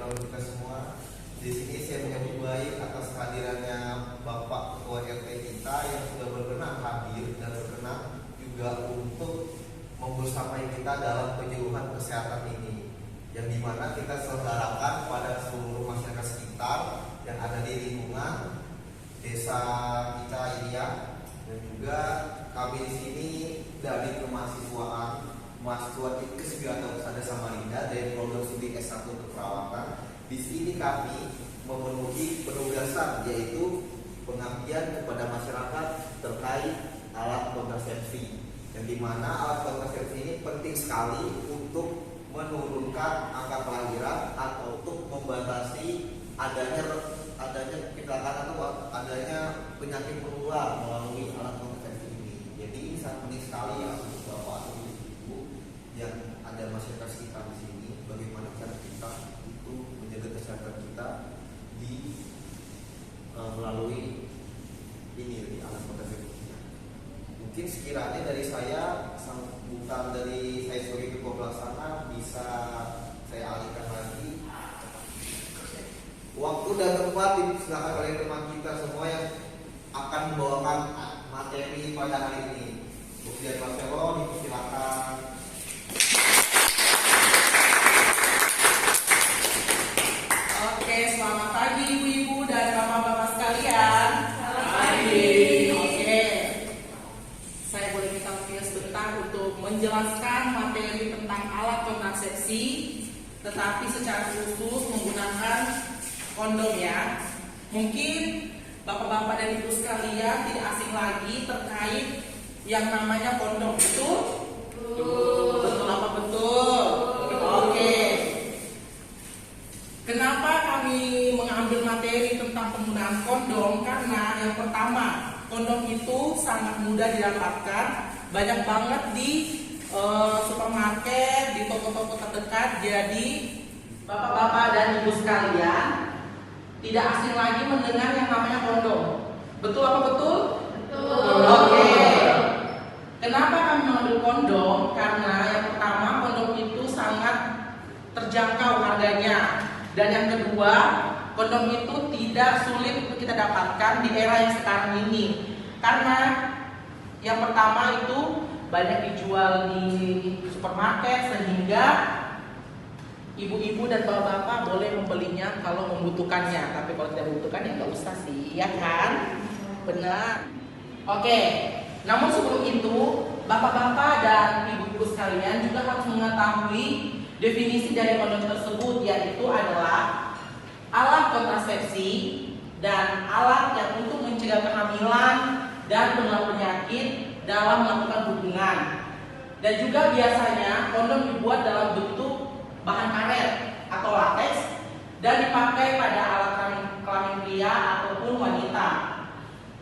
tahun kita semua. Di sini saya menyambut baik atas kehadirannya Bapak Ketua RT kita yang sudah berkenan hadir dan berkenan juga untuk membersamai kita dalam penyuluhan kesehatan ini, yang dimana kita selenggarakan pada seluruh masyarakat sekitar yang ada di lingkungan desa kita ini ya. Dan juga kami di sini dari kemahasiswaan mahasiswa kesehatan Sada Samarinda dari program studi S1 keperawatan. Di sini kami memenuhi penugasan yaitu pengabdian kepada masyarakat terkait alat kontrasepsi, yang dimana alat kontrasepsi ini penting sekali untuk menurunkan angka kelahiran atau untuk membatasi adanya kecelakaan atau adanya penyakit menular melalui alat kontrasepsi ini. Jadi ini sangat penting sekali ya untuk Bapak Ibu yang ada masyarakat sekitar di sini, bagaimana cara kita itu menjaga kesehatan kita di melalui ini di alat kontrasepsi. Mungkin sekiranya dari saya, bukan dari saya sebagai ketua pelaksana, bisa saya alihkan lagi waktu dan tempat. Silakan oleh teman kita semua yang akan membawakan materi pada hari ini. Bukian Marcelo, silakan. Oke, selamat pagi ibu-ibu dan bapak-bapak sekalian. Selamat pagi. Oke, saya boleh minta waktunya sebentar untuk menjelaskan materi tentang alat kontrasepsi, tetapi secara khusus menggunakan kondom ya. Mungkin bapak-bapak dan ibu sekalian tidak asing lagi terkait yang namanya kondom, betul? Betul apa betul? Oke. Kenapa kami mengambil materi tentang penggunaan kondom? Karena yang pertama, kondom itu sangat mudah didapatkan, banyak banget di supermarket, di toko-toko terdekat. Jadi bapak-bapak dan ibu sekalian tidak asing lagi mendengar yang namanya kondom. Betul apa betul? Betul. Oke. Kenapa kami mengambil kondom? Karena yang pertama, kondom itu sangat terjangkau harganya. Dan yang kedua, kondom itu tidak sulit untuk kita dapatkan di era yang sekarang ini. Karena yang pertama itu banyak dijual di supermarket, sehingga ibu-ibu dan bapak-bapak boleh membelinya kalau membutuhkannya. Tapi kalau tidak membutuhkan ya nggak usah sih, ya kan? Benar. Oke, namun sebelum itu, bapak-bapak dan ibu-ibu sekalian juga harus mengetahui definisi dari kondom tersebut, yaitu adalah alat kontrasepsi dan alat yang untuk mencegah kehamilan dan penularan penyakit dalam melakukan hubungan. Dan juga biasanya kondom dibuat dalam bentuk bahan karet atau latex dan dipakai pada alat kelamin pria ataupun wanita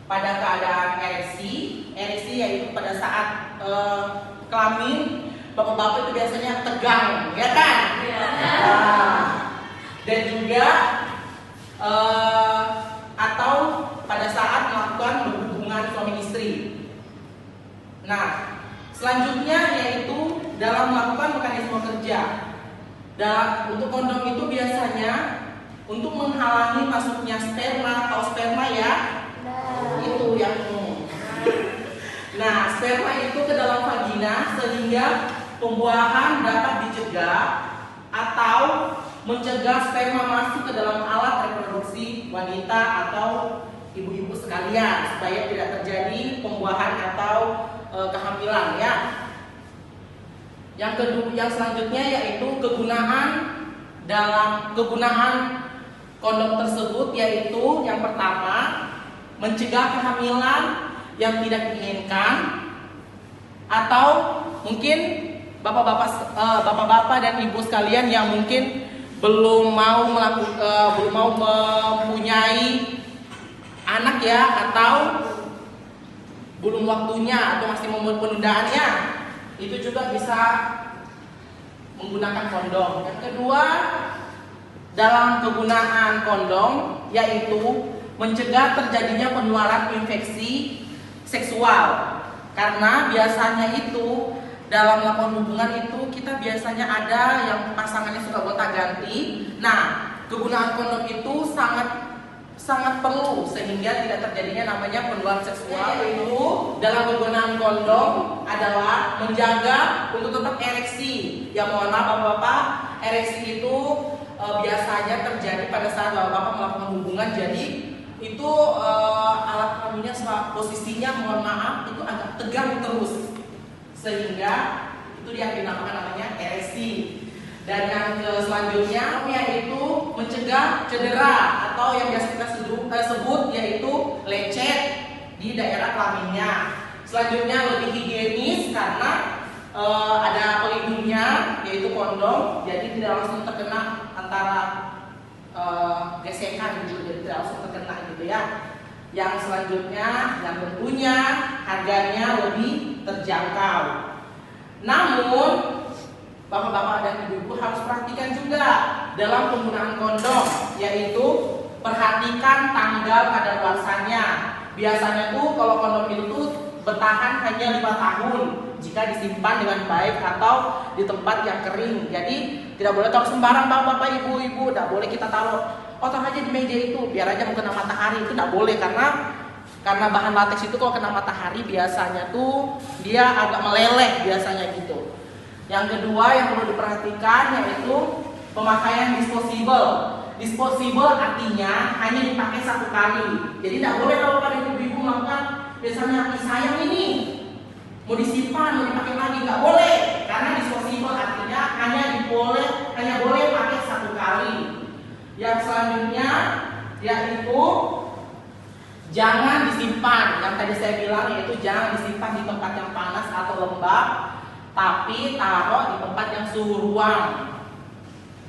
pada keadaan ereksi yaitu pada saat kelamin. Bapak-bapak itu biasanya tegang, ya kan? Ya. Dan juga atau pada saat melakukan hubungan suami istri. Nah, selanjutnya yaitu dalam melakukan mekanisme kerja. Dan untuk kondom itu biasanya untuk menghalangi masuknya sperma atau sperma ya. Itu yang Nah, sperma itu ke dalam vagina sehingga pembuahan dapat dicegah atau mencegah sperma masuk ke dalam alat reproduksi wanita atau ibu-ibu sekalian supaya tidak terjadi pembuahan atau kehamilan ya. Yang kedua, yang selanjutnya yaitu kegunaan kondom tersebut, yaitu yang pertama mencegah kehamilan yang tidak diinginkan, atau mungkin bapak-bapak dan ibu sekalian yang mungkin belum mau mempunyai anak ya, atau belum waktunya atau masih membuat penundaannya, itu juga bisa menggunakan kondom. Yang kedua, dalam kegunaan kondom yaitu mencegah terjadinya penularan infeksi seksual. Karena biasanya itu dalam melakukan hubungan itu kita biasanya ada yang pasangannya suka gonta-ganti. Nah, kegunaan kondom itu sangat perlu sehingga tidak terjadinya namanya penularan seksual. Itu dalam kegunaan kondom adalah menjaga untuk tetap ereksi. Ya mohon maaf bapak-bapak, ereksi itu biasanya terjadi pada saat bapak-bapak melakukan hubungan. Jadi itu alat kelaminnya posisinya mohon maaf itu agak tegang terus sehingga itu dia dinamakan namanya ereksi. Dan yang selanjutnya yaitu mencegah cedera atau yang biasa kita sebut yaitu lecet di daerah kelaminnya. Selanjutnya lebih higienis karena ada pelindungnya yaitu kondom, jadi tidak langsung terkena antara gesekan gitu, jadi tidak langsung terkena gitu ya. Yang selanjutnya yang tentunya harganya lebih terjangkau. Namun bapak-bapak dan ibu-ibu harus perhatikan juga dalam penggunaan kondom, yaitu perhatikan tanggal kadaluarsanya. Biasanya tuh kalau kondom itu bertahan hanya 5 tahun jika disimpan dengan baik atau di tempat yang kering. Jadi tidak boleh taruh sembarang bapak-bapak ibu-ibu, tidak boleh kita taruh kotor aja di meja itu, biar aja mau kena matahari, itu tidak boleh karena bahan latex itu kalau kena matahari biasanya tuh dia agak meleleh biasanya gitu. Yang kedua yang perlu diperhatikan yaitu pemakaian disposable. Disposable artinya hanya dipakai 1 kali. Jadi tidak boleh kalau pada ibu-ibu melakukan biasanya sayang ini mau disimpan, mau dipakai lagi, nggak boleh. Karena disposable artinya hanya boleh pakai 1 kali. Yang selanjutnya yaitu jangan disimpan. Yang tadi saya bilang yaitu jangan disimpan di tempat yang panas atau lembab, tapi taruh di tempat yang suhu ruang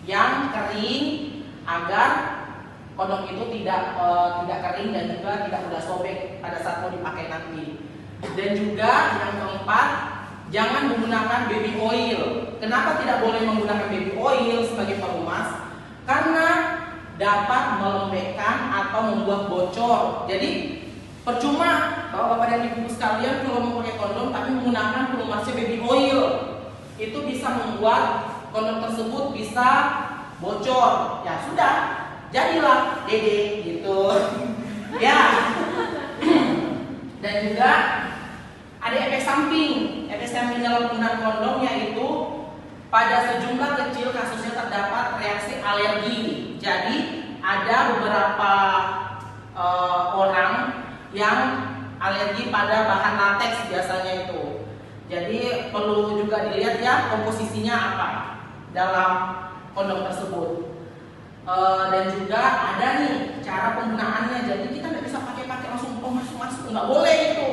yang kering agar kondom itu tidak kering dan juga tidak mudah sobek pada saat mau dipakai nanti. Dan juga yang keempat, jangan menggunakan baby oil. Kenapa tidak boleh menggunakan baby oil sebagai perumas? Karena dapat melembekkan atau membuat bocor. Jadi percuma bapak-bapak dan ibu sekalian kalau mau pakai kondom tapi menggunakan perumasnya baby oil, itu bisa membuat kondom tersebut bisa bocor. Ya sudah, jadilah dede gitu. Ya. Dan juga ada efek samping. Efek samping dalam penggunaan kondom yaitu pada sejumlah kecil kasusnya terdapat reaksi alergi. Jadi ada beberapa orang yang alergi pada bahan latex biasanya itu. Jadi perlu juga dilihat ya komposisinya apa dalam kondom tersebut. Dan juga ada nih cara penggunaannya. Jadi kita nggak bisa pakai langsung masuk, nggak boleh itu.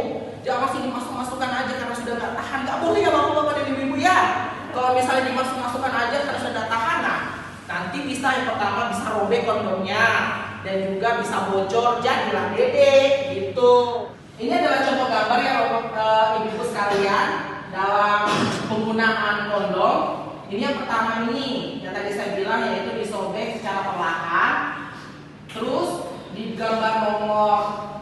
Jangan langsung dimasukkan aja karena sudah nggak tahan. Nggak boleh ya bapak-bapak dan ibu-ibu ya. Kalau misalnya dimasukkan aja karena sudah tahan, nah nanti bisa yang pertama bisa robek kondomnya dan juga bisa bocor, jadilah dede gitu. Ini adalah contoh gambar ya ibu-ibu sekalian dalam penggunaan kondom. Ini yang pertama ini yang tadi saya bilang yaitu disobek secara perlahan. Terus di gambar nomor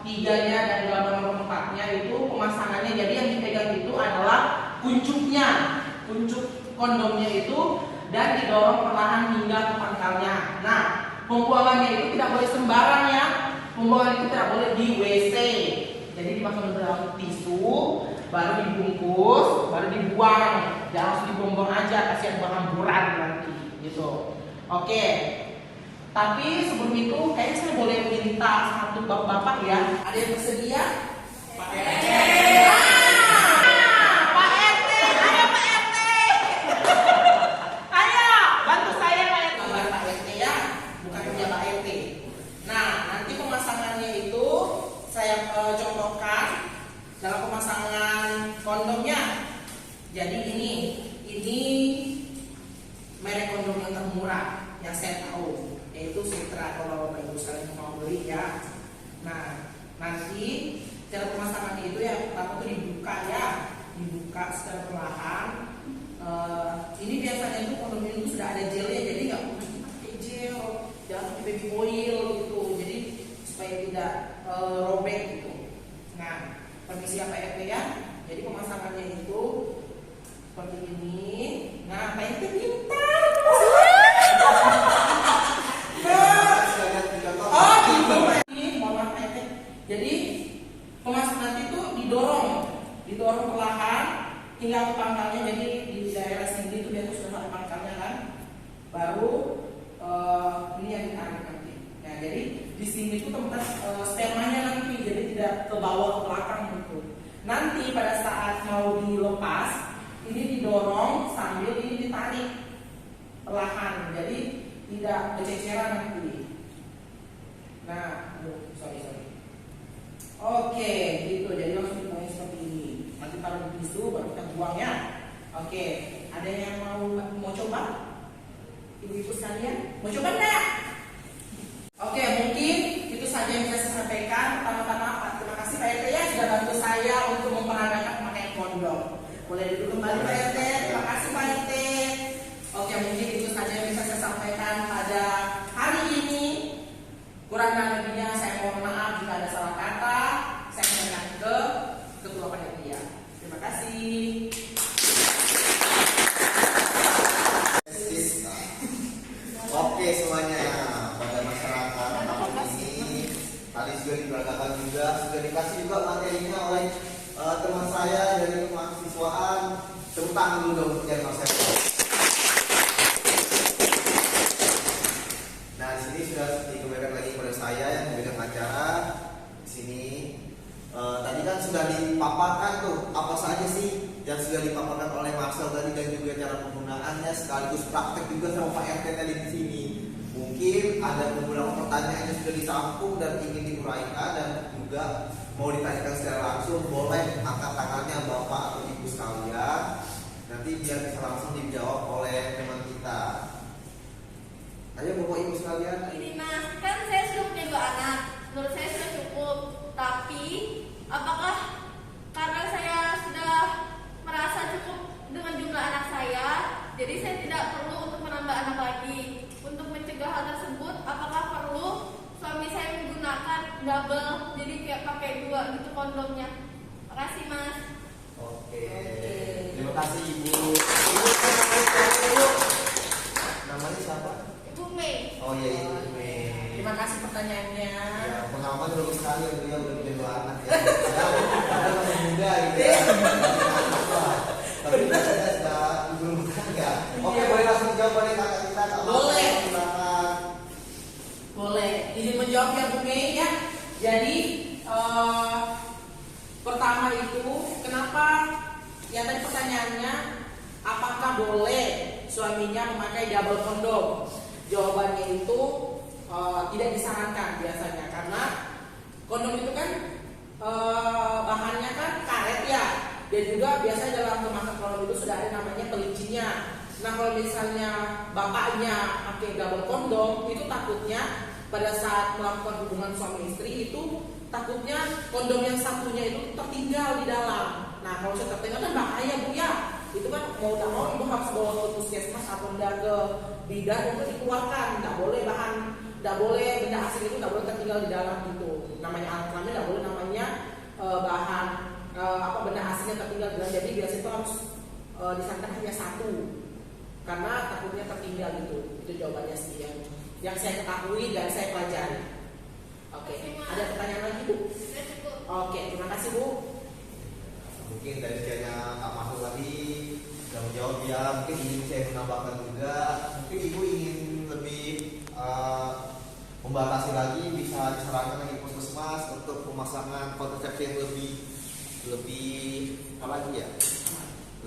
3-nya dan gambar nomor 4-nya itu pemasangannya. Jadi yang dipegang itu adalah kuncup kondomnya itu dan didorong perlahan hingga ke pangkalnya. Nah, pembuangannya itu tidak boleh sembarang ya. Pembuangan itu tidak boleh di WC. Jadi dimasukkan ke dalam tisu, baru dibungkus, baru dibuang. Jangan langsung dibuang aja, kasihan berhamburan nanti gitu. Oke. Tapi sebelum itu kayaknya saya boleh minta satu bapak-bapak ya. Ada yang bersedia? Pak RT. Pak RT, ayo Pak RT. Ayo, bantu saya Pak RT. Gambar Pak RT ya, bukan punya Pak RT. Nah, nanti pemasangannya itu saya contohkan dalam pemasangan kondomnya. Jadi ini merek kondom yang termurah yang saya tahu, yaitu Citra. Kalau Bapak Ibu sekalian mau beli ya. Nah, nanti cara pemasangannya itu yang pertama itu dibuka secara perlahan. Ini biasanya itu kondom itu sudah ada gelnya, jadi nggak perlu pakai gel, jangan pakai baby oil gitu, jadi supaya tidak robek gitu. Nah, permisi ya Pak RT ya. Jadi pemasangannya itu seperti ini. Nah, Pak RT pintar. jadi di sini tuh tempat spermanya nanti, jadi tidak ke bawah ke belakang gitu. Nanti pada saat mau dilepas, ini didorong sambil ini ditarik perlahan, jadi tidak berceceran nanti. Nah, sorry. Oke, gitu. Jadi langsung dibuang seperti ini. Nanti taruh di tisu, baru kita buang ya. Oke, ada yang mau coba? Ibu-ibu sekalian, mau coba enggak? Oke, mungkin itu saja yang bisa saya sampaikan. Pertama-tama, terima kasih Pak RT ya sudah bantu saya untuk memperagakan pemakaian kondom. Boleh duduk kembali Pak RT. Terima kasih Pak RT. Oke, mungkin itu saja yang bisa saya sampaikan pada hari ini. Kurang dan lebihnya saya mohon maaf jika ada salah kata. Saya sampaikan ke Ketua Panitia. Terima kasih. Oke semuanya, pada masyarakat tahun ini tadi sudah diberagakan juga, sudah dikasih juga materinya oleh teman saya dari kemahasiswaan. Tepuk tangan dulu dong untuk Mas Eko. Nah di sini sudah dikembalikan lagi kepada saya yang memegang acara. Di sini tadi kan sudah dipaparkan tuh apa saja sih yang sudah dipaparkan oleh Marcel tadi dan juga cara penggunaannya sekaligus praktek juga sama Pak RT tadi di sini. Mungkin ada beberapa pertanyaan yang sudah disampung dan ingin diuraikan dan juga mau ditanyakan secara langsung, boleh angkat tangannya Bapak atau Ibu sekalian. Nanti biar bisa langsung dijawab oleh teman kita. Ayo Bapak Ibu sekalian. Ini Mas, kan saya sudah punya 2 anak. Menurut saya sudah cukup. Tapi apakah karena saya sudah merasa cukup dengan jumlah anak saya, jadi saya tidak perlu untuk menambah anak lagi? Untuk mencegah hal tersebut, apakah perlu suami saya menggunakan double, jadi kayak pakai 2 gitu kondomnya? Makasih Mas. Oke. Terima kasih Ibu. Ibu namanya siapa? Ibu Mei. Oh iya Ibu Mei. Terima kasih pertanyaannya. Ya, pengalaman bagus sekali ya beliau udah punya 2 anak ya. Padahal masih muda gitu ya. Tapi biasanya sudah ibu rumah tangga. Oke, boleh langsung jawab oleh kakak kita. Boleh. Silakan. Boleh. Izin menjawab ya Bu Mei ya. Jadi pertama itu kenapa? Yang tadi pertanyaannya, apakah boleh suaminya memakai double kondom? Jawabannya itu tidak disarankan biasanya, karena kondom itu kan bahannya kan karet ya, dan juga biasanya dalam kemasan kondom itu sudah ada namanya pelincinya. Nah kalau misalnya bapaknya pakai double kondom, itu takutnya pada saat melakukan hubungan suami istri itu takutnya kondom yang satunya itu tertinggal di dalam. Nah kalau sudah tertinggal kan bahaya Bu ya. Itu kan mau tak mau ibu harus bawa ke puskesmas atau ke bidan untuk dikeluarkan. Tidak boleh benda asing itu tidak boleh tertinggal di dalam itu. Namanya alat kelamin tidak boleh namanya bahan benda asing yang tertinggal di dalam. Jadi biasanya itu harus disarankan hanya 1 karena takutnya tertinggal gitu. Itu jawabannya sih yang saya ketahui dan saya pelajari. Oke, ada pertanyaan lagi Bu? Sudah cukup. Oke, terima kasih Bu. Mungkin dari kayaknya Kak Mahfud tadi sudah menjawab ya. Mungkin ingin saya menambahkan juga. Mungkin Ibu ingin lebih membatasi lagi, bisa disarankan lagi puskesmas untuk pemasangan kontrasepsi yang lebih apa lagi ya?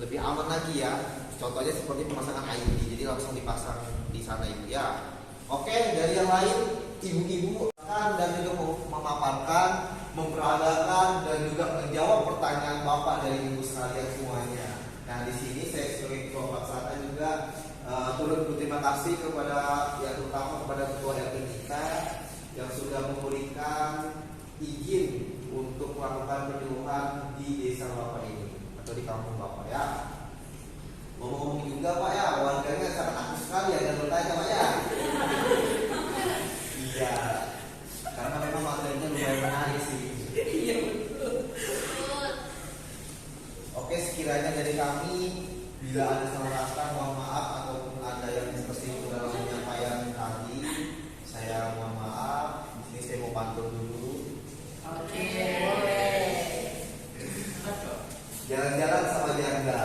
Lebih aman lagi ya. Contohnya seperti pemasangan IUD, jadi langsung dipasang di sana Ibu ya. Oke, dari yang lain ibu-ibu dan juga memaparkan, memperagakan dan juga menjawab pertanyaan Bapak dari Ibu sekalian semuanya. Nah, di sini saya sebagai Ketua Pelaksana juga turut berterima kasih kepada yang terutama kepada Ketua RT kita yang sudah memberikan izin untuk melakukan penyuluhan di desa Bapak ini atau di kampung Bapak ya. Ngomong-ngomong juga Pak ya, warganya sangat aktif sekali ya dan bertanya Pak ya. Iya, karena memang materinya lumayan menarik sih. Iya betul. Oke, sekiranya dari kami bila ada salah kata mohon maaf ataupun ada yang tersinggung dalam penyampaian tadi, saya mohon maaf. Di sini saya mau pantun dulu. Oke, boleh. Jalan-jalan sama janda.